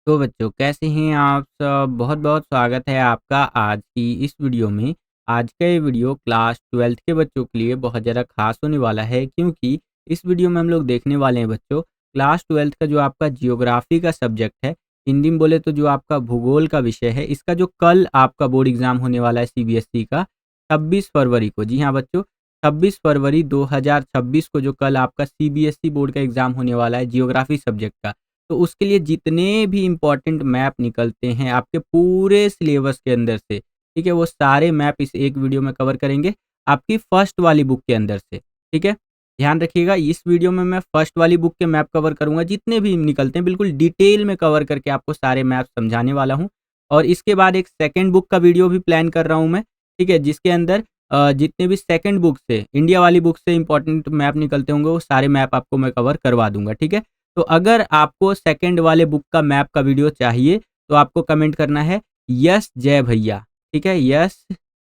तो बच्चों कैसे हैं आप सब? बहुत-बहुत स्वागत है आपका आज की इस वीडियो में। आज का ये वीडियो क्लास 12th के बच्चों के लिए बहुत ज़्यादा ख़ास होने वाला है क्योंकि इस वीडियो में हम लोग देखने वाले हैं बच्चों क्लास 12th का जो आपका जियोग्राफ़ी का सब्जेक्ट है, हिंदी में बोले तो जो आपका भूगोल का विषय है, इसका जो कल आपका बोर्ड एग्ज़ाम होने वाला है सीबीएसई का 26 फरवरी को। जी हाँ बच्चों, 26 फरवरी 2026 को जो कल आपका सीबीएसई बोर्ड का एग्ज़ाम होने वाला है जियोग्राफ़ी सब्जेक्ट का। तो उसके लिए जितने भी इम्पोर्टेंट मैप निकलते हैं आपके पूरे सिलेबस के अंदर से, ठीक है? वो सारे मैप इस एक वीडियो में कवर करेंगे, आपकी फर्स्ट वाली बुक के अंदर से, ठीक है? ध्यान रखिएगा इस वीडियो में मैं फर्स्ट वाली बुक के मैप कवर करूँगा, जितने भी निकलते हैं बिल्कुल डिटेल में कवर करके आपको सारे मैप समझाने वाला हूँ। और इसके बाद एक सेकंड बुक का वीडियो भी प्लान कर रहा हूँ मैं, ठीक है? जिसके अंदर जितने भी सेकंड बुक से, इंडिया वाली बुक से इम्पोर्टेंट मैप निकलते होंगे, वो सारे मैप आपको मैं कवर करवा दूँगा, ठीक है? तो अगर आपको सेकंड वाले बुक का मैप का वीडियो चाहिए तो आपको कमेंट करना है यस जय भैया, ठीक है? यस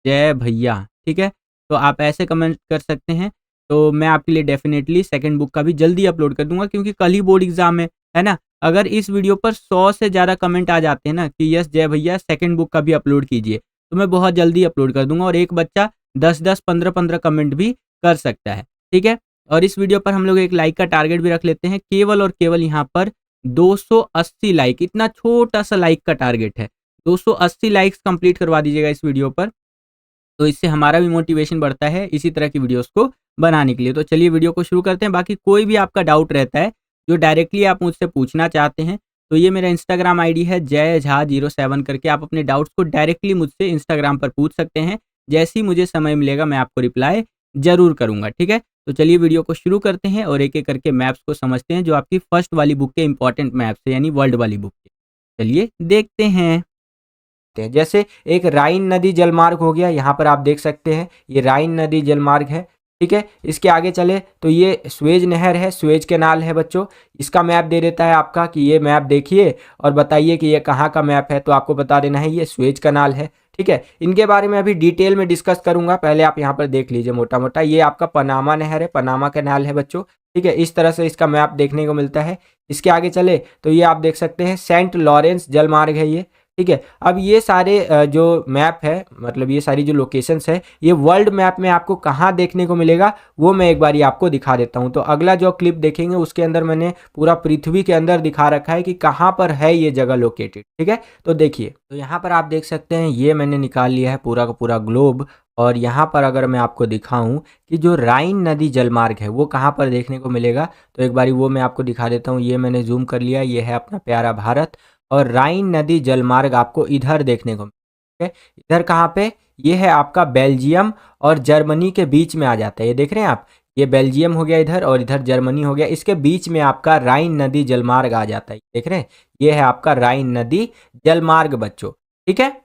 जय भैया, ठीक है? तो आप ऐसे कमेंट कर सकते हैं, तो मैं आपके लिए डेफ़िनेटली सेकंड बुक का भी जल्दी अपलोड कर दूँगा क्योंकि कल ही बोर्ड एग्ज़ाम है ना? अगर इस वीडियो पर 100 से ज़्यादा कमेंट आ जाते हैं ना कि यस जय भैया सेकंड बुक का भी अपलोड कीजिए, तो मैं बहुत जल्दी अपलोड कर दूँगा और एक बच्चा 10-10, 15-15 कमेंट भी कर सकता है, ठीक है? और इस वीडियो पर हम लोग एक लाइक का टारगेट भी रख लेते हैं, केवल और केवल यहाँ पर 280 लाइक, इतना छोटा सा लाइक का टारगेट है। 280 लाइक्स कंप्लीट करवा दीजिएगा इस वीडियो पर, तो इससे हमारा भी मोटिवेशन बढ़ता है इसी तरह की वीडियोस को बनाने के लिए। तो चलिए वीडियो को शुरू करते हैं। बाकी कोई भी आपका डाउट रहता है जो डायरेक्टली आप मुझसे पूछना चाहते हैं, तो ये मेरा इंस्टाग्राम आईडी है जय झा 07 करके, आप अपने डाउट्स को डायरेक्टली मुझसे इंस्टाग्राम पर पूछ सकते हैं। जैसे ही मुझे समय मिलेगा मैं आपको रिप्लाई ज़रूर करूँगा, ठीक है? तो चलिए वीडियो को शुरू करते हैं और एक-एक करके मैप्स को समझते हैं जो आपकी फर्स्ट वाली बुक के इंपॉर्टेंट मैप्स है यानी वर्ल्ड वाली बुक के। चलिए देखते हैं। जैसे एक राइन नदी जलमार्ग हो गया, यहाँ पर आप देख सकते हैं ये राइन नदी जलमार्ग है, ठीक है? इसके आगे चले तो ये स्वेज नहर है, स्वेज कैनाल है बच्चों। इसका मैप दे देता है आपका कि ये मैप देखिए और बताइए कि ये कहाँ का मैप है, तो आपको बता देना है ये स्वेज कैनाल है, ठीक है? इनके बारे में अभी डिटेल में डिस्कस करूंगा, पहले आप यहाँ पर देख लीजिए मोटा मोटा। ये आपका पनामा नहर है, पनामा कैनाल है बच्चों, ठीक है? इस तरह से इसका मैप देखने को मिलता है। इसके आगे चले तो ये आप देख सकते हैं सेंट लॉरेंस जलमार्ग है ये, ठीक है? अब ये सारे जो मैप है, मतलब ये सारी जो लोकेशंस है, ये वर्ल्ड मैप में आपको कहाँ देखने को मिलेगा वो मैं एक बारी आपको दिखा देता हूँ। तो अगला जो क्लिप देखेंगे उसके अंदर मैंने पूरा पृथ्वी के अंदर दिखा रखा है कि कहाँ पर है ये जगह लोकेटेड, ठीक है? तो देखिए, तो यहाँ पर आप देख सकते हैं ये मैंने निकाल लिया है पूरा का पूरा ग्लोब। और यहाँ पर अगर मैं आपको दिखाऊं कि जो राइन नदी जलमार्ग है वो कहाँ पर देखने को मिलेगा, तो एक बारी वो मैं आपको दिखा देता हूँ। ये मैंने जूम कर लिया, ये है अपना प्यारा भारत और राइन नदी जलमार्ग आपको इधर देखने को मिलेगा, ठीक है? इधर कहाँ पे? ये है आपका बेल्जियम और जर्मनी के बीच में आ जाता है, ये देख रहे हैं आप? ये बेल्जियम हो गया इधर और इधर जर्मनी हो गया, इसके बीच में आपका राइन नदी जलमार्ग आ जाता है, देख रहे हैं? ये है आपका राइन नदी जलमार्ग बच्चों, ठीक है?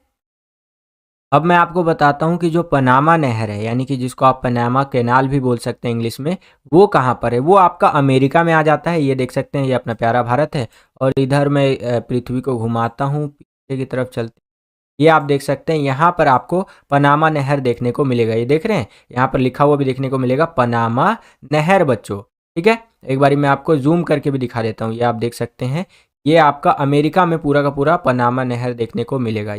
अब मैं आपको बताता हूँ कि जो पनामा नहर है, यानी कि जिसको आप पनामा कैनाल भी बोल सकते हैं इंग्लिश में, वो कहाँ पर है? वो आपका अमेरिका में आ जाता है। ये देख सकते हैं, ये अपना प्यारा भारत है और इधर मैं पृथ्वी को घुमाता हूँ, पीछे की तरफ चलते, ये आप देख सकते हैं यहाँ पर आपको पनामा नहर देखने को मिलेगा। ये देख रहे हैं, यहाँ पर लिखा हुआ भी देखने को मिलेगा पनामा नहर बच्चों, ठीक है? एक बारी मैं आपको जूम करके भी दिखा देता हूँ, ये आप देख सकते हैं, ये आपका अमेरिका में पूरा का पूरा पनामा नहर देखने को मिलेगा।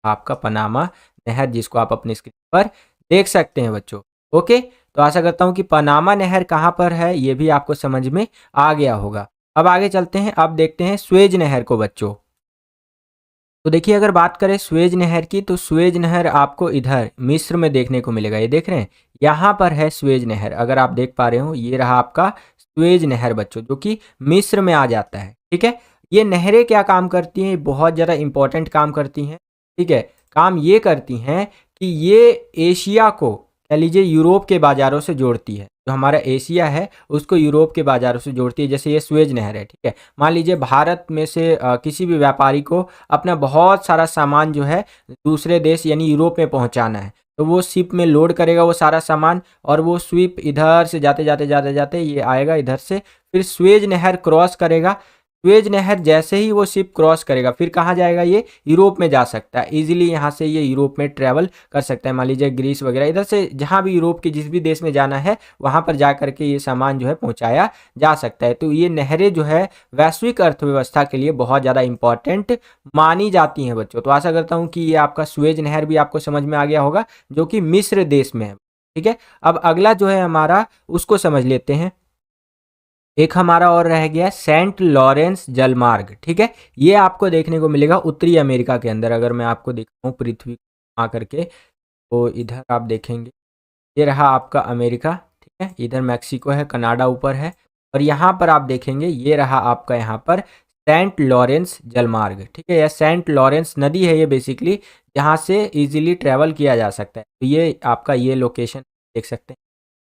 आपका पनामा नहर जिसको आप अपनी स्क्रीन पर देख सकते हैं बच्चों, ओके? तो आशा करता हूं कि पनामा नहर कहां पर है ये भी आपको समझ में आ गया होगा। अब आगे चलते हैं, अब देखते हैं स्वेज नहर को बच्चों। तो देखिए, अगर बात करें स्वेज नहर की, तो स्वेज नहर आपको इधर मिस्र में देखने को मिलेगा। ये देख रहे हैं, यहाँ पर है स्वेज नहर, अगर आप देख पा रहे हो, ये रहा आपका स्वेज नहर बच्चों, जो कि मिस्र में आ जाता है, ठीक है? ये नहरें क्या काम करती हैं? बहुत ज़्यादा इंपॉर्टेंट काम करती हैं, ठीक है? काम ये करती हैं कि ये एशिया को, कह लीजिए, यूरोप के बाज़ारों से जोड़ती है। जो हमारा एशिया है उसको यूरोप के बाज़ारों से जोड़ती है। जैसे ये स्वेज नहर है, ठीक है? मान लीजिए भारत में से किसी भी व्यापारी को अपना बहुत सारा सामान जो है दूसरे देश यानी यूरोप में पहुंचाना है, तो वो शिप में लोड करेगा वो सारा सामान, और वो शिप इधर से जाते जाते जाते जाते ये आएगा इधर से, फिर स्वेज नहर क्रॉस करेगा, स्वेज नहर जैसे ही वो शिप क्रॉस करेगा फिर कहाँ जाएगा, ये यूरोप में जा सकता है इजीली। यहाँ से ये यूरोप में ट्रेवल कर सकता है, मान लीजिए ग्रीस वगैरह, इधर से जहाँ भी यूरोप के जिस भी देश में जाना है वहाँ पर जा करके ये सामान जो है पहुँचाया जा सकता है। तो ये नहरें जो है वैश्विक अर्थव्यवस्था के लिए बहुत ज़्यादा इंपॉर्टेंट मानी जाती हैं बच्चों। तो आशा करता हूँ कि ये आपका स्वेज नहर भी आपको समझ में आ गया होगा, जो कि मिस्र देश में है। ठीक है, अब अगला जो है हमारा उसको समझ लेते हैं। एक हमारा और रह गया सेंट लॉरेंस जलमार्ग। ठीक है, ये आपको देखने को मिलेगा उत्तरी अमेरिका के अंदर। अगर मैं आपको दिखाऊं पृथ्वी आकर के, तो इधर आप देखेंगे ये रहा आपका अमेरिका। ठीक है, इधर मैक्सिको है, कनाडा ऊपर है, और यहाँ पर आप देखेंगे ये रहा आपका यहाँ पर सेंट लॉरेंस जलमार्ग। ठीक है, यह सेंट लॉरेंस नदी है ये बेसिकली, जहाँ से इजीली ट्रैवल किया जा सकता है। तो ये आपका ये लोकेशन देख सकते हैं।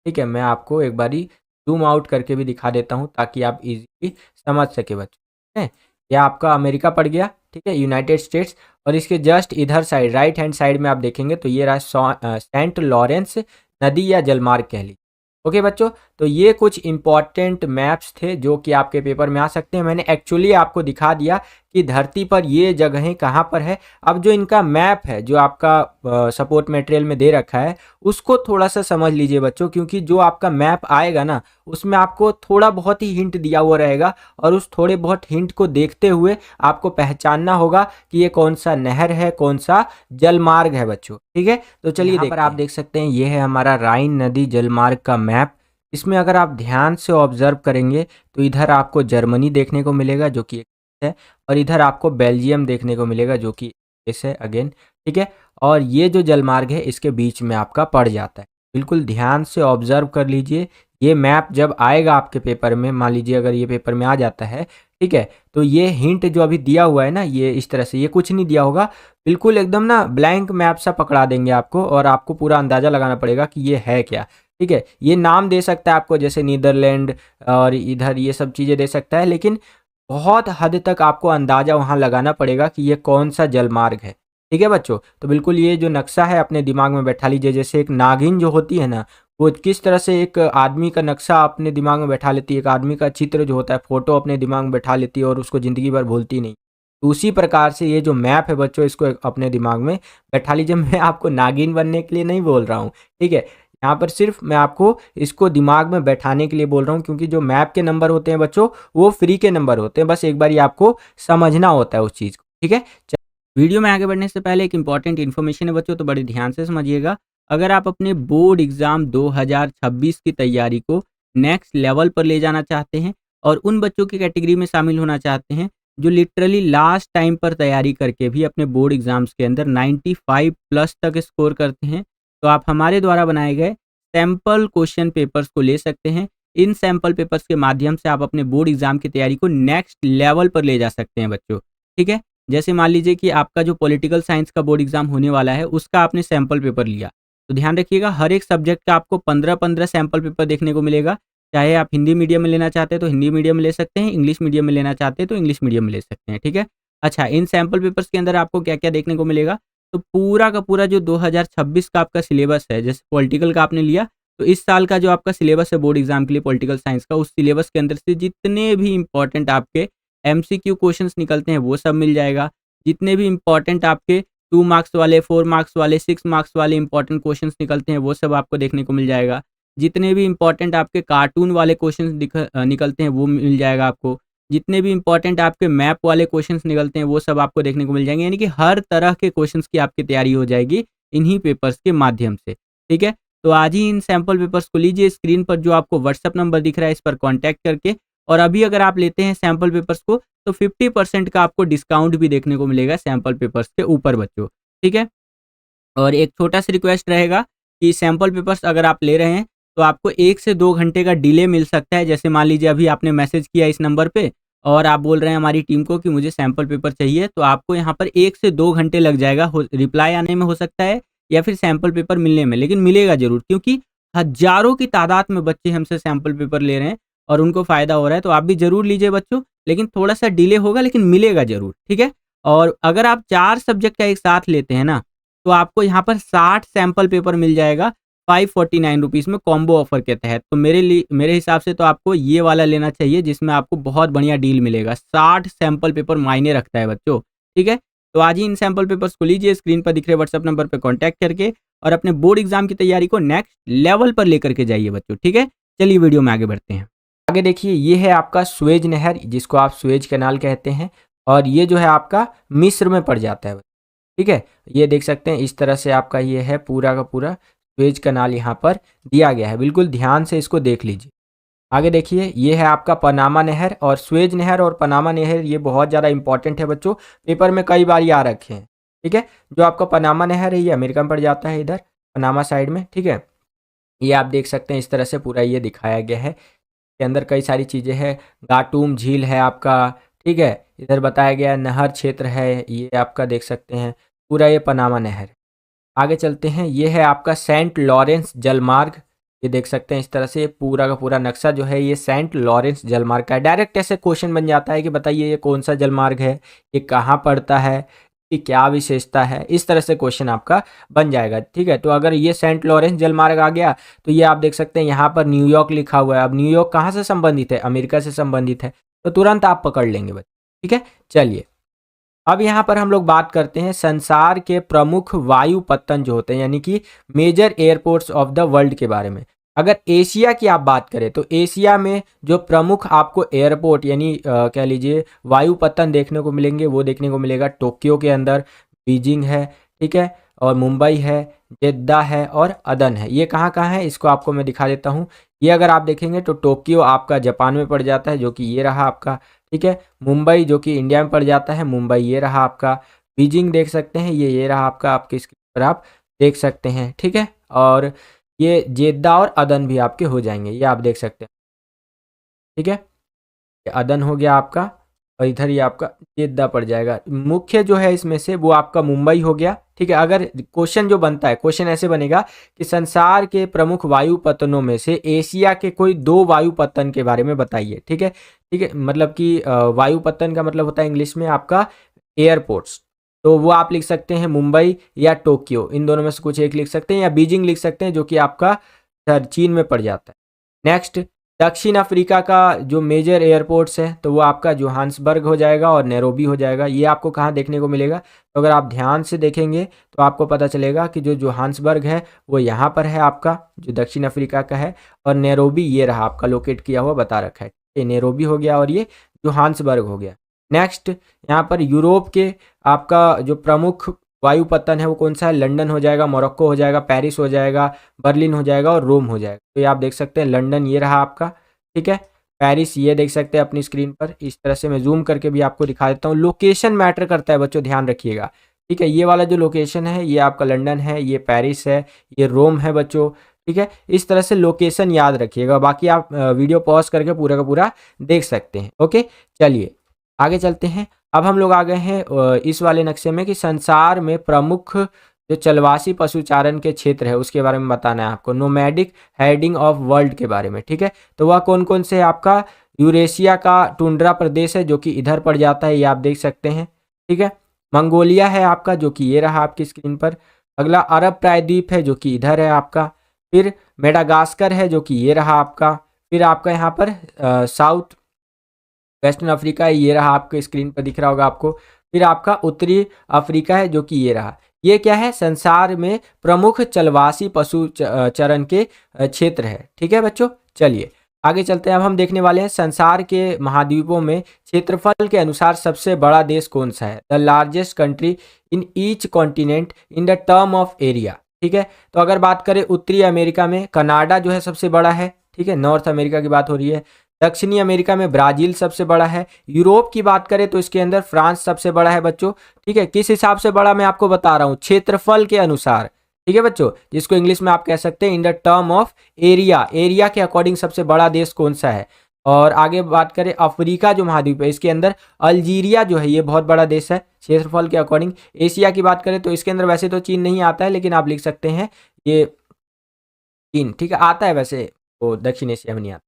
ठीक है, मैं आपको एक बारी जूम आउट करके भी दिखा देता हूँ ताकि आप इजीली समझ सके बच्चों। ठीक है, यह आपका अमेरिका पड़ गया। ठीक है, यूनाइटेड स्टेट्स, और इसके जस्ट इधर साइड राइट हैंड साइड में आप देखेंगे तो ये रहा सेंट लॉरेंस नदी या जलमार्ग कह लीजिए। ओके बच्चों, तो ये कुछ इंपॉर्टेंट मैप्स थे जो कि आपके पेपर में आ सकते हैं। मैंने एक्चुअली आपको दिखा दिया कि धरती पर ये जगहें कहाँ पर है। अब जो इनका मैप है जो आपका सपोर्ट मटेरियल में दे रखा है, उसको थोड़ा सा समझ लीजिए बच्चों, क्योंकि जो आपका मैप आएगा ना उसमें आपको थोड़ा बहुत ही हिंट दिया हुआ रहेगा, और उस थोड़े बहुत हिंट को देखते हुए आपको पहचानना होगा कि ये कौन सा नहर है, कौन सा जलमार्ग है बच्चों। ठीक है, तो चलिए यहाँ पर आप देख सकते हैं ये है हमारा राइन नदी जलमार्ग का मैप। इसमें अगर आप ध्यान से ऑब्जर्व करेंगे तो इधर आपको जर्मनी देखने को मिलेगा जो कि है, और इधर आपको बेल्जियम देखने को मिलेगा जो कि देश है अगेन। ठीक है, और ये जो जलमार्ग है इसके बीच में आपका पड़ जाता है। बिल्कुल ध्यान से ऑब्जर्व कर लीजिए, ये मैप जब आएगा आपके पेपर में, मान लीजिए अगर ये पेपर में आ जाता है, ठीक है, तो ये हिंट जो अभी दिया हुआ है ना, ये इस तरह से, ये कुछ नहीं दिया होगा, बिल्कुल एकदम ना ब्लैंक मैप सा पकड़ा देंगे आपको, और आपको पूरा अंदाजा लगाना पड़ेगा कि ये है क्या। ठीक है, ये नाम दे सकता है आपको, जैसे नीदरलैंड और इधर ये सब चीज़ें दे सकता है, लेकिन बहुत हद तक आपको अंदाज़ा वहाँ लगाना पड़ेगा कि ये कौन सा जलमार्ग है। ठीक है बच्चों, तो बिल्कुल ये जो नक्शा है अपने दिमाग में बैठा लीजिए। जैसे एक नागिन जो होती है ना, वो किस तरह से एक आदमी का नक्शा अपने दिमाग में बैठा लेती है, एक आदमी का चित्र जो होता है, फोटो अपने दिमाग में बैठा लेती है और उसको ज़िंदगी भर भूलती नहीं। तो उसी प्रकार से ये जो मैप है बच्चों, इसको अपने दिमाग में बैठा लीजिए। मैं आपको नागिन बनने के लिए नहीं बोल रहा हूँ, ठीक है, यहाँ पर सिर्फ मैं आपको इसको दिमाग में बैठाने के लिए बोल रहा हूँ, क्योंकि जो मैप के नंबर होते हैं बच्चों वो फ्री के नंबर होते हैं, बस एक बार आपको समझना होता है उस चीज़ को। ठीक है, वीडियो में आगे बढ़ने से पहले एक इंपॉर्टेंट इन्फॉर्मेशन है बच्चों, तो बड़े ध्यान से समझिएगा। अगर आप अपने बोर्ड एग्जाम 2026 की तैयारी को नेक्स्ट लेवल पर ले जाना चाहते हैं और उन बच्चों की कैटेगरी में शामिल होना चाहते हैं जो लिटरली लास्ट टाइम पर तैयारी करके भी अपने बोर्ड एग्जाम्स के अंदर 95 प्लस तक स्कोर करते हैं, तो आप हमारे द्वारा बनाए गए सैम्पल क्वेश्चन पेपर्स को ले सकते हैं। इन सैम्पल पेपर्स के माध्यम से आप अपने बोर्ड एग्जाम की तैयारी को नेक्स्ट लेवल पर ले जा सकते हैं बच्चों। ठीक है, जैसे मान लीजिए कि आपका जो पॉलिटिकल साइंस का बोर्ड एग्जाम होने वाला है उसका आपने सैम्पल पेपर लिया, तो ध्यान रखिएगा हर एक सब्जेक्ट का आपको 15-15 सैम्पल पेपर देखने को मिलेगा। चाहे आप हिंदी मीडियम में लेना चाहते हैं तो हिंदी मीडियम में ले सकते हैं, इंग्लिश मीडियम में लेना चाहते हैं तो इंग्लिश मीडियम में ले सकते हैं। ठीक है, अच्छा, इन सैम्पल पेपर्स के अंदर आपको क्या क्या देखने को मिलेगा, तो पूरा का पूरा जो 2026 का आपका सिलेबस है, जैसे पॉलिटिकल का आपने लिया तो इस साल का जो आपका सिलेबस है बोर्ड एग्जाम के लिए पॉलिटिकल साइंस का, उस सिलेबस के अंदर से जितने भी इंपॉर्टेंट आपके एमसीक्यू क्वेश्चंस निकलते हैं वो सब मिल जाएगा। जितने भी इंपॉर्टेंट आपके 2 मार्क्स वाले, 4 मार्क्स वाले, 6 मार्क्स वाले इंपॉर्टेंट क्वेश्चंस निकलते हैं वो सब आपको देखने को मिल जाएगा। जितने भी इंपॉर्टेंट आपके कार्टून वाले क्वेश्चंस निकलते हैं वो मिल जाएगा आपको। जितने भी इंपॉर्टेंट आपके मैप वाले क्वेश्चंस निकलते हैं वो सब आपको देखने को मिल जाएंगे, यानी कि हर तरह के क्वेश्चंस की आपकी तैयारी हो जाएगी इन्हीं पेपर्स के माध्यम से। ठीक है, तो आज ही इन सैम्पल पेपर्स को लीजिए, स्क्रीन पर जो आपको व्हाट्सएप नंबर दिख रहा है इस पर कॉन्टैक्ट करके, और अभी अगर आप लेते हैं सैम्पल पेपर्स को तो 50% का आपको डिस्काउंट भी देखने को मिलेगा सैम्पल पेपर्स के ऊपर बच्चों। ठीक है, और एक छोटा सा रिक्वेस्ट रहेगा कि सैम्पल पेपर्स अगर आप ले रहे हैं तो आपको 1 से 2 घंटे का डिले मिल सकता है। जैसे मान लीजिए अभी आपने मैसेज किया इस नंबर पे और आप बोल रहे हैं हमारी टीम को कि मुझे सैम्पल पेपर चाहिए, तो आपको यहाँ पर 1 से 2 घंटे लग जाएगा रिप्लाई आने में, हो सकता है, या फिर सैम्पल पेपर मिलने में, लेकिन मिलेगा जरूर, क्योंकि हजारों की तादाद में बच्चे हमसे सैम्पल पेपर ले रहे हैं और उनको फायदा हो रहा है। तो आप भी जरूर लीजिए बच्चों, लेकिन थोड़ा सा डिले होगा लेकिन मिलेगा जरूर। ठीक है, और अगर आप 4 सब्जेक्ट का एक साथ लेते हैं ना तो आपको यहाँ पर 60 सैम्पल पेपर मिल जाएगा ₹549 में कॉम्बो ऑफर के तहत। तो मेरे हिसाब से तो आपको ये वाला लेना चाहिए, जिसमें आपको बहुत बढ़िया डील मिलेगा। 60 सैंपल पेपर मायने रखता है बच्चों, ठीक है। तो आज ही इन सैंपल पेपर्स को लीजिए, स्क्रीन पर दिख रहे व्हाट्सएप नंबर पर कॉन्टैक्ट करके, और अपने बोर्ड एग्जाम की तैयारी को नेक्स्ट लेवल पर लेकर के जाइए बच्चों, ठीक है। चलिए वीडियो में आगे बढ़ते हैं। आगे देखिए, ये है आपका स्वेज नहर, जिसको आप स्वेज कैनाल कहते हैं, और ये जो है आपका मिस्र में पड़ जाता है, ठीक है। ये देख सकते हैं, इस तरह से आपका ये है पूरा का पूरा स्वेज कैनाल यहाँ पर दिया गया है। बिल्कुल ध्यान से इसको देख लीजिए। आगे देखिए, ये है आपका पनामा नहर, और स्वेज नहर और पनामा नहर ये बहुत ज़्यादा इंपॉर्टेंट है बच्चों, पेपर में कई बार ये आ रखे हैं, ठीक है। जो आपका पनामा नहर है ये अमेरिका में पड़ जाता है, इधर पनामा साइड में, ठीक है। ये आप देख सकते हैं, इस तरह से पूरा ये दिखाया गया है, के अंदर कई सारी चीज़ें हैं। गाटूम झील है आपका, ठीक है। इधर बताया गया नहर क्षेत्र है, ये आपका देख सकते हैं पूरा ये पनामा नहर। आगे चलते हैं, ये है आपका सेंट लॉरेंस जलमार्ग, ये देख सकते हैं इस तरह से ये पूरा का पूरा नक्शा जो है ये सेंट लॉरेंस जलमार्ग का है। डायरेक्ट ऐसे क्वेश्चन बन जाता है कि बताइए ये कौन सा जलमार्ग है, ये कहाँ पड़ता है, कि क्या विशेषता है, इस तरह से क्वेश्चन आपका बन जाएगा, ठीक है। तो अगर ये सेंट लॉरेंस जलमार्ग आ गया तो ये आप देख सकते हैं यहाँ पर न्यूयॉर्क लिखा हुआ है। अब न्यूयॉर्क कहाँ से संबंधित है, अमेरिका से संबंधित है, तो तुरंत आप पकड़ लेंगे बच्चे, ठीक है। चलिए, अब यहाँ पर हम लोग बात करते हैं संसार के प्रमुख वायु पत्तन जो होते हैं, यानी कि major airports of the world के बारे में। अगर एशिया की आप बात करें तो एशिया में जो प्रमुख आपको एयरपोर्ट यानी कह लीजिए वायु पत्तन देखने को मिलेंगे, वो देखने को मिलेगा टोक्यो के अंदर, बीजिंग है, ठीक है, और मुंबई है, जेद्दा है और अदन है। ये कहाँ कहाँ है इसको आपको मैं दिखा देता हूँ। ये अगर आप देखेंगे तो टोक्यो आपका जापान में पड़ जाता है, जो कि ये रहा आपका, ठीक है। मुंबई जो कि इंडिया में पड़ जाता है, मुंबई ये रहा आपका। बीजिंग देख सकते हैं, ये रहा आपका, आपकी स्क्रीन पर आप देख सकते हैं, ठीक है। और ये जेद्दा और अदन भी आपके हो जाएंगे, ये आप देख सकते हैं, ठीक है। ये अदन हो गया आपका, और इधर ये आपका जेद्दा पड़ जाएगा। मुख्य जो है इसमें से वो आपका मुंबई हो गया, ठीक है। अगर क्वेश्चन जो बनता है, क्वेश्चन ऐसे बनेगा कि संसार के प्रमुख वायु पत्तनों में से एशिया के कोई 2 वायु पत्तन के बारे में बताइए, ठीक है, ठीक है। मतलब कि वायु पत्तन का मतलब होता है इंग्लिश में आपका एयरपोर्ट्स, तो वो आप लिख सकते हैं मुंबई या टोक्यो, इन दोनों में से कुछ एक लिख सकते हैं, या बीजिंग लिख सकते हैं जो कि आपका चीन में पड़ जाता है। नेक्स्ट, दक्षिण अफ्रीका का जो मेजर एयरपोर्ट्स है तो वो आपका जोहान्सबर्ग हो जाएगा और नैरोबी हो जाएगा। ये आपको कहाँ देखने को मिलेगा, तो अगर आप ध्यान से देखेंगे तो आपको पता चलेगा कि जो जोहान्सबर्ग है वो यहाँ पर है आपका, जो दक्षिण अफ्रीका का है, और नैरोबी ये रहा आपका, लोकेट किया हुआ बता रखा है। ये नैरोबी हो गया और ये जोहान्सबर्ग हो गया। नेक्स्ट, यहाँ पर यूरोप के आपका जो प्रमुख वायु पत्तन है वो कौन सा है, लंदन हो जाएगा, मोरक्को हो जाएगा, पेरिस हो जाएगा, बर्लिन हो जाएगा और रोम हो जाएगा। तो ये आप देख सकते हैं, लंदन ये रहा आपका, ठीक है। पेरिस ये देख सकते हैं अपनी स्क्रीन पर, इस तरह से मैं जूम करके भी आपको दिखा देता हूँ। लोकेशन मैटर करता है बच्चों, ध्यान रखिएगा, ठीक है। ये वाला जो लोकेशन है ये आपका लंदन है, ये पेरिस है, ये रोम है बच्चों, ठीक है। इस तरह से लोकेशन याद रखिएगा, बाकी आप वीडियो पॉज करके पूरा का पूरा देख सकते हैं, ओके। चलिए आगे चलते हैं। अब हम लोग आ गए हैं इस वाले नक्शे में कि संसार में प्रमुख जो चलवासी पशुचारण के क्षेत्र है उसके बारे में बताना है आपको, नोमैडिक हेडिंग ऑफ वर्ल्ड के बारे में, ठीक है। तो वह कौन कौन से आपका, यूरेशिया का टुंड्रा प्रदेश है जो कि इधर पड़ जाता है, ये आप देख सकते हैं, ठीक है। मंगोलिया है आपका, जो कि ये रहा आपकी स्क्रीन पर। अगला अरब प्रायद्वीप है जो कि इधर है आपका। फिर मेडागास्कर है जो कि ये रहा आपका। फिर आपका यहाँ पर साउथ वेस्टर्न अफ्रीका है, ये रहा आपके स्क्रीन पर दिख रहा होगा आपको। फिर आपका उत्तरी अफ्रीका है जो कि ये रहा। ये क्या है, संसार में प्रमुख चलवासी पशु चरण के क्षेत्र है, ठीक है बच्चों। चलिए आगे चलते हैं। अब हम देखने वाले हैं संसार के महाद्वीपों में क्षेत्रफल के अनुसार सबसे बड़ा देश कौन सा है, the largest country in each continent in the term of area, ठीक है। तो अगर बात करें उत्तरी अमेरिका में कनाडा जो है सबसे बड़ा है, ठीक है, नॉर्थ अमेरिका की बात हो रही है। दक्षिणी अमेरिका में ब्राजील सबसे बड़ा है। यूरोप की बात करें तो इसके अंदर फ्रांस सबसे बड़ा है बच्चों, ठीक है। किस हिसाब से बड़ा मैं आपको बता रहा हूँ, क्षेत्रफल के अनुसार, ठीक है बच्चों, जिसको इंग्लिश में आप कह सकते हैं in the term of area, area के अकॉर्डिंग सबसे बड़ा देश कौन सा है। और आगे बात करें अफ्रीका जो महाद्वीप है इसके अंदर अल्जीरिया जो है ये बहुत बड़ा देश है क्षेत्रफल के अकॉर्डिंग। एशिया की बात करें तो इसके अंदर वैसे तो चीन नहीं आता है, लेकिन आप लिख सकते हैं ये चीन, ठीक है, आता है वैसे वो दक्षिण एशिया में नहीं आता।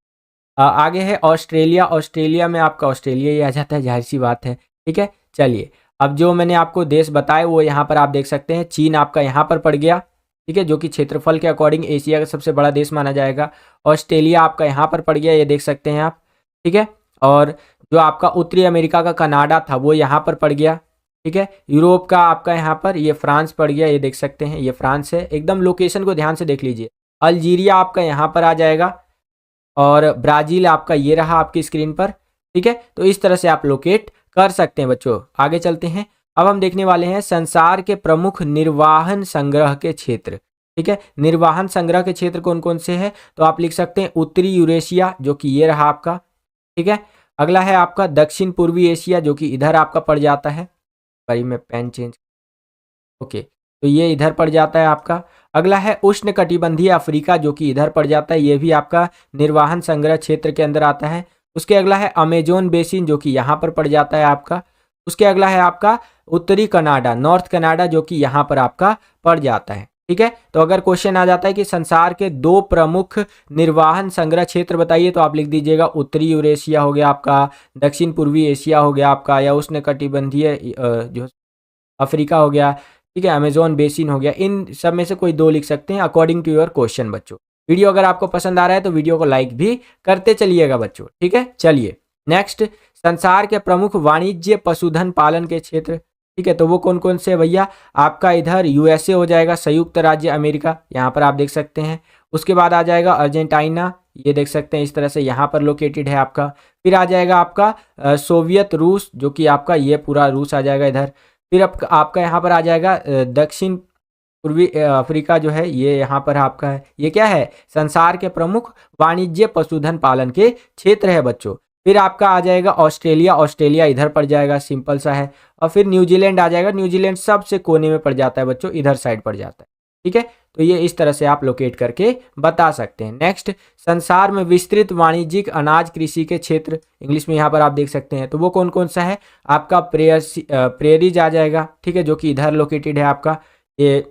आगे है ऑस्ट्रेलिया, ऑस्ट्रेलिया में आपका ऑस्ट्रेलिया ही आ जाता है, जाहिर सी बात है, ठीक है। चलिए अब जो मैंने आपको देश बताए वो यहाँ पर आप देख सकते हैं, चीन आपका यहाँ पर पड़ गया, ठीक है, जो कि क्षेत्रफल के अकॉर्डिंग एशिया का सबसे बड़ा देश माना जाएगा। ऑस्ट्रेलिया आपका यहाँ पर पड़ गया, ये देख सकते हैं आप, ठीक है। और जो आपका उत्तरी अमेरिका का कनाडा था वो यहाँ पर पड़ गया, ठीक है। यूरोप का आपका यहाँ पर ये फ्रांस पड़ गया, ये देख सकते हैं, ये फ्रांस है। एकदम लोकेशन को ध्यान से देख लीजिए। अल्जीरिया आपका यहाँ पर आ जाएगा और ब्राज़ील आपका ये रहा आपकी स्क्रीन पर, ठीक है। तो इस तरह से आप लोकेट कर सकते हैं बच्चों। आगे चलते हैं। अब हम देखने वाले हैं संसार के प्रमुख निर्वाहन संग्रह के क्षेत्र, ठीक है। निर्वाहन संग्रह के क्षेत्र कौन कौन से हैं, तो आप लिख सकते हैं उत्तरी यूरेशिया, जो कि ये रहा आपका, ठीक है। अगला है आपका दक्षिण पूर्वी एशिया, जो कि इधर आपका पड़ जाता है। भाई मैं पेन चेंज, ओके, तो ये इधर पड़ जाता है आपका। अगला है उष्ण कटिबंधीय अफ्रीका, जो कि इधर पड़ जाता है, ये भी आपका निर्वाहन संग्रह क्षेत्र के अंदर आता है। उसके अगला है अमेजोन बेसिन, जो कि यहाँ पर पड़ जाता है आपका। उसके अगला है आपका उत्तरी कनाडा, नॉर्थ कनाडा, जो कि यहाँ पर आपका पड़ जाता है, ठीक है। तो अगर क्वेश्चन आ जाता है कि संसार के 2 प्रमुख निर्वाहन संग्रह क्षेत्र बताइए, तो आप लिख दीजिएगा उत्तरी यूरेशिया हो गया आपका, दक्षिण पूर्वी एशिया हो गया आपका, या उष्ण कटिबंधीय जो अफ्रीका हो गया, ठीक है, अमेजोन बेसिन हो गया। इन सब में से कोई 2 लिख सकते हैं अकॉर्डिंग टू योर क्वेश्चन बच्चों। वीडियो अगर आपको पसंद आ रहा है तो वीडियो को लाइक भी करते चलिएगा बच्चों, ठीक है। चलिए नेक्स्ट, संसार के प्रमुख वाणिज्य पशुधन पालन के क्षेत्र, ठीक है। तो वो कौन कौन से भैया, आपका इधर यूएसए हो जाएगा, संयुक्त राज्य अमेरिका, यहाँ पर आप देख सकते हैं। उसके बाद आ जाएगा अर्जेंटीना, ये देख सकते हैं इस तरह से यहाँ पर लोकेटेड है आपका। फिर आ जाएगा आपका सोवियत रूस, जो कि आपका ये पूरा रूस आ जाएगा इधर। फिर आपका यहाँ पर आ जाएगा दक्षिण पूर्वी अफ्रीका, जो है ये यहाँ पर आपका है। ये क्या है, संसार के प्रमुख वाणिज्य पशुधन पालन के क्षेत्र है बच्चों। फिर आपका आ जाएगा ऑस्ट्रेलिया, ऑस्ट्रेलिया इधर पड़ जाएगा, सिंपल सा है। और फिर न्यूजीलैंड आ जाएगा, न्यूजीलैंड सबसे कोने में पड़ जाता है बच्चों, इधर साइड पड़ जाता है, ठीक है। तो ये इस तरह से आप लोकेट करके बता सकते हैं। नेक्स्ट, संसार में विस्तृत वाणिज्यिक अनाज कृषि के क्षेत्र, इंग्लिश में यहाँ पर आप देख सकते हैं। तो वो कौन कौन सा है, आपका प्रेरीज आ जाएगा, ठीक है, जो कि इधर लोकेटेड है आपका, ये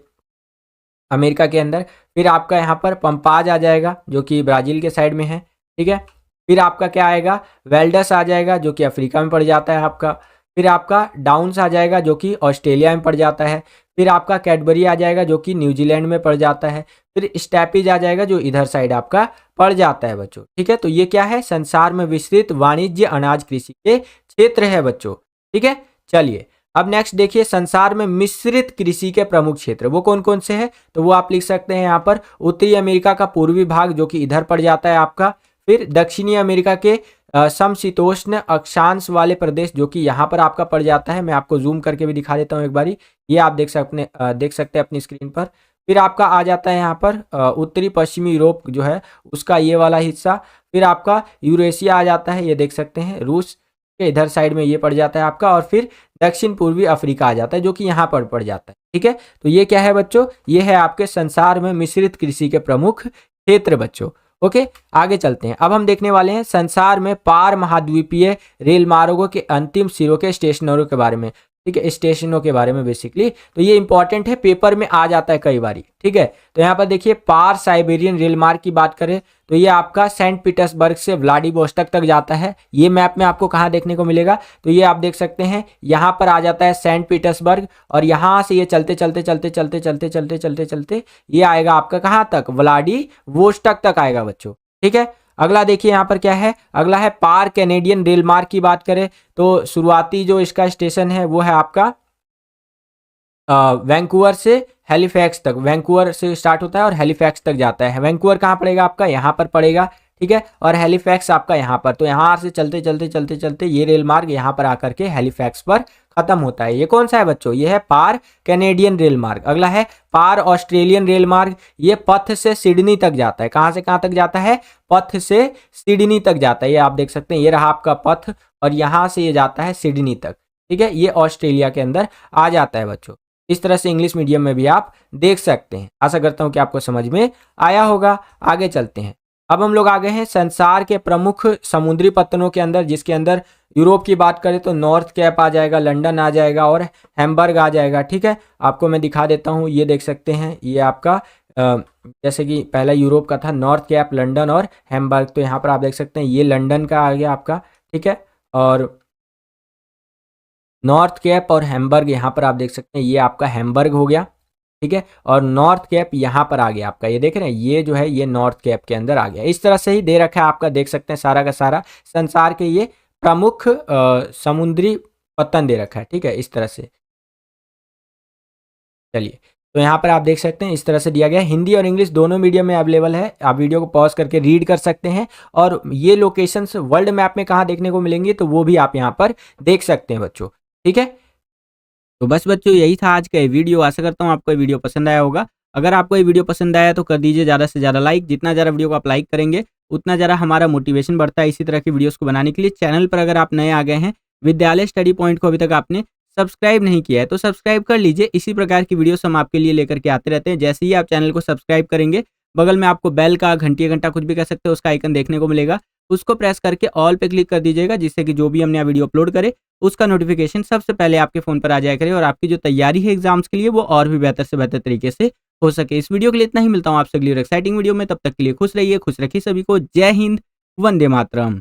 अमेरिका के अंदर। फिर आपका यहाँ पर पंपाज आ जाएगा, जो कि ब्राज़ील के साइड में है, ठीक है। फिर आपका क्या आएगा, वेल्डस आ जाएगा, जो कि अफ्रीका में पड़ जाता है आपका। फिर आपका डाउन्स आ जाएगा, जो कि ऑस्ट्रेलिया में पड़ जाता है। फिर आपका कैडबरी आ जाएगा, जो कि न्यूजीलैंड में पड़ जाता है। फिर स्टैपिज आ जाएगा, जो इधर साइड आपका पड़ जाता है बच्चों, ठीक है। तो ये क्या है, संसार में विस्तृत वाणिज्य अनाज कृषि के क्षेत्र है बच्चों, ठीक है। चलिए अब नेक्स्ट देखिए, संसार में मिश्रित कृषि के प्रमुख क्षेत्र वो कौन कौन से हैं, तो वो आप लिख सकते हैं यहाँ पर उत्तरी अमेरिका का पूर्वी भाग, जो कि इधर पड़ जाता है आपका। फिर दक्षिणी अमेरिका के समशीतोष्ण अक्षांश वाले प्रदेश, जो कि यहाँ पर आपका पड़ जाता है। मैं आपको जूम करके भी दिखा देता हूँ एक बारी, ये आप देख सकते हैं अपनी स्क्रीन पर। फिर आपका आ जाता है यहाँ पर उत्तरी पश्चिमी यूरोप जो है उसका ये वाला हिस्सा। फिर आपका यूरेशिया आ जाता है, ये देख सकते हैं, रूस के इधर साइड में ये पड़ जाता है आपका। और फिर दक्षिण पूर्वी अफ्रीका आ जाता है, जो कि यहाँ पर पड़ जाता है, ठीक है। तो ये क्या है बच्चों, ये है आपके संसार में मिश्रित कृषि के प्रमुख क्षेत्र बच्चों। ओके, आगे चलते हैं। अब हम देखने वाले हैं संसार में पार महाद्वीपीय रेल मार्गों के अंतिम सिरों के स्टेशनों के बारे में, ठीक है, स्टेशनों के बारे में बेसिकली। तो ये इंपॉर्टेंट है, पेपर में आ जाता है कई बारी, ठीक है। तो यहाँ पर देखिए, पार साइबेरियन रेल मार्ग की बात करें तो ये आपका सेंट पीटर्सबर्ग से व्लादिवोस्टोक तक जाता है। ये मैप में आपको कहाँ देखने को मिलेगा, तो ये आप देख सकते हैं, यहाँ पर आ जाता है सेंट पीटर्सबर्ग, और यहाँ से ये चलते चलते चलते चलते चलते चलते चलते चलते ये आएगा आपका कहाँ तक, व्लादिवोस्टोक तक आएगा बच्चों, ठीक है। अगला देखिए यहाँ पर क्या है, अगला है पार कैनेडियन रेल मार्ग की बात करें तो शुरुआती जो इसका स्टेशन है वो है आपका वैंकूवर से हैलिफैक्स तक, वैंकूवर से स्टार्ट होता है और हैलिफैक्स तक जाता है। वैंकूवर कहाँ पड़ेगा आपका, यहाँ पर पड़ेगा, ठीक है। और हैलिफैक्स आपका यहाँ पर, तो यहाँ से चलते चलते चलते चलते ये रेल मार्ग यहाँ पर आकर के हैलिफैक्स पर खत्म होता है। ये कौन सा है बच्चों, ये है पार कैनेडियन रेल मार्ग। अगला है पार ऑस्ट्रेलियन रेल मार्ग, ये पथ से सिडनी तक जाता है। कहाँ से कहाँ तक जाता है, पथ से सिडनी तक जाता है। ये आप देख सकते हैं, ये रहा आपका पथ, और यहाँ से ये जाता है सिडनी तक, ठीक है। ये ऑस्ट्रेलिया के अंदर आ जाता है बच्चों। इस तरह से इंग्लिश मीडियम में भी आप देख सकते हैं। आशा करता हूं कि आपको समझ में आया होगा। आगे चलते हैं। अब हम लोग आ गए हैं संसार के प्रमुख समुद्री पत्तनों के अंदर, जिसके अंदर यूरोप की बात करें तो नॉर्थ कैप आ जाएगा, लंदन आ जाएगा और हैम्बर्ग आ जाएगा, ठीक है। आपको मैं दिखा देता हूँ, ये देख सकते हैं, ये आपका जैसे कि पहला यूरोप का था नॉर्थ कैप, लंदन और हैम्बर्ग। तो यहाँ पर आप देख सकते हैं, ये लंदन का आ गया आपका, ठीक है। और नॉर्थ कैप और हैम्बर्ग यहाँ पर आप देख सकते हैं, ये आपका हैम्बर्ग हो गया, ठीक है। और नॉर्थ कैप यहाँ पर आ गया आपका, ये देख रहे हैं, ये जो है ये नॉर्थ कैप के अंदर आ गया। इस तरह से ही दे रखा है आपका, देख सकते हैं सारा का सारा संसार के ये प्रमुख समुद्री पत्तन दे रखा है। ठीक है, इस तरह से। चलिए, तो यहाँ पर आप देख सकते हैं इस तरह से दिया गया है। हिंदी और इंग्लिश दोनों मीडियम में अवेलेबल है, आप वीडियो को पॉज करके रीड कर सकते हैं। और ये लोकेशंस वर्ल्ड मैप में कहाँ देखने को मिलेंगी तो वो भी आप यहाँ पर देख सकते हैं बच्चों। ठीक है, तो बस बच्चों यही था आज का ये वीडियो। आशा करता हूँ आपको ये वीडियो पसंद आया होगा। अगर आपको ये वीडियो पसंद आया तो कर दीजिए ज़्यादा से ज़्यादा लाइक। जितना ज़्यादा वीडियो को आप लाइक करेंगे उतना ज़्यादा हमारा मोटिवेशन बढ़ता है इसी तरह की वीडियोस को बनाने के लिए। चैनल पर अगर आप नए आ गए हैं, विद्यालय स्टडी पॉइंट को अभी तक आपने सब्सक्राइब नहीं किया है तो सब्सक्राइब कर लीजिए। इसी प्रकार की वीडियोस हम आपके लिए लेकर के आते रहते हैं। जैसे ही आप चैनल को सब्सक्राइब करेंगे, बगल में आपको बेल का, घंटी घंटा कुछ भी कह सकते हो, उसका आइकन देखने को मिलेगा। उसको प्रेस करके ऑल पे क्लिक कर दीजिएगा, जिससे कि जो भी हम नया वीडियो अपलोड करें उसका नोटिफिकेशन सबसे पहले आपके फ़ोन पर आ जाया करे और आपकी जो तैयारी है एग्जाम्स के लिए वो और भी बेहतर से बेहतर तरीके से हो सके। इस वीडियो के लिए इतना ही, मिलता हूँ आपसे अगली और एक्साइटिंग वीडियो में। तब तक के लिए खुश रहिए, खुश रखिए सभी को। जय हिंद, वंदे मातरम।